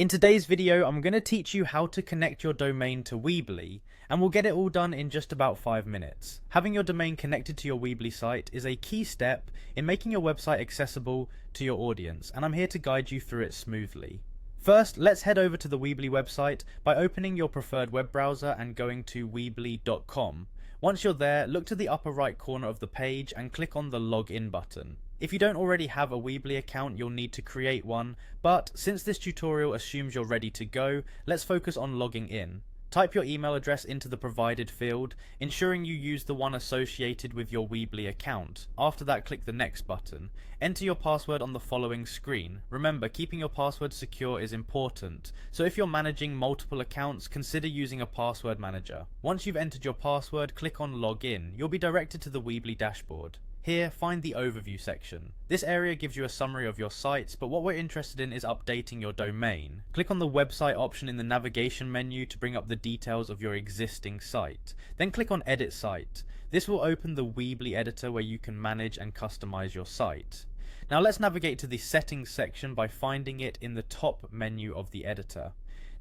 In today's video, I'm going to teach you how to connect your domain to Weebly, and we'll get it all done in just about 5 minutes. Having your domain connected to your Weebly site is a key step in making your website accessible to your audience, and I'm here to guide you through it smoothly. First, let's head over to the Weebly website by opening your preferred web browser and going to weebly.com. Once you're there, look to the upper right corner of the page and click on the Login button. If you don't already have a Weebly account, you'll need to create one, but since this tutorial assumes you're ready to go, let's focus on logging in. Type your email address into the provided field, ensuring you use the one associated with your Weebly account. After that, click the Next button. Enter your password on the following screen. Remember, keeping your password secure is important, so if you're managing multiple accounts, consider using a password manager. Once you've entered your password, click on Login. You'll be directed to the Weebly dashboard. Here, find the Overview section. This area gives you a summary of your sites, but what we're interested in is updating your domain. Click on the Website option in the navigation menu to bring up the details of your existing site. Then click on Edit Site. This will open the Weebly editor where you can manage and customize your site. Now let's navigate to the Settings section by finding it in the top menu of the editor.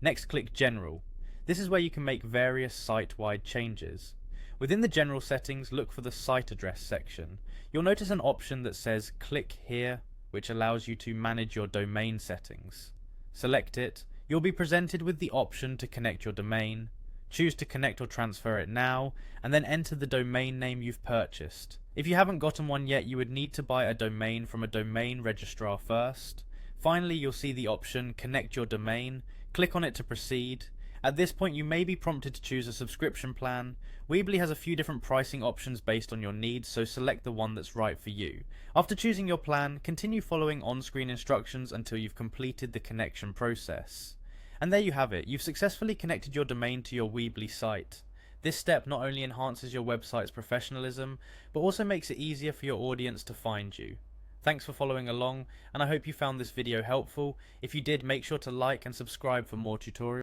Next, click General. This is where you can make various site-wide changes. Within the general settings, look for the site address section. You'll notice an option that says click here, which allows you to manage your domain settings. Select it. You'll be presented with the option to connect your domain. Choose to connect or transfer it now, and then enter the domain name you've purchased. If you haven't gotten one yet, you would need to buy a domain from a domain registrar first. Finally, you'll see the option connect your domain. Click on it to proceed. At this point, you may be prompted to choose a subscription plan. Weebly has a few different pricing options based on your needs, so select the one that's right for you. After choosing your plan, continue following on-screen instructions until you've completed the connection process. And there you have it, you've successfully connected your domain to your Weebly site. This step not only enhances your website's professionalism, but also makes it easier for your audience to find you. Thanks for following along, and I hope you found this video helpful. If you did, make sure to like and subscribe for more tutorials.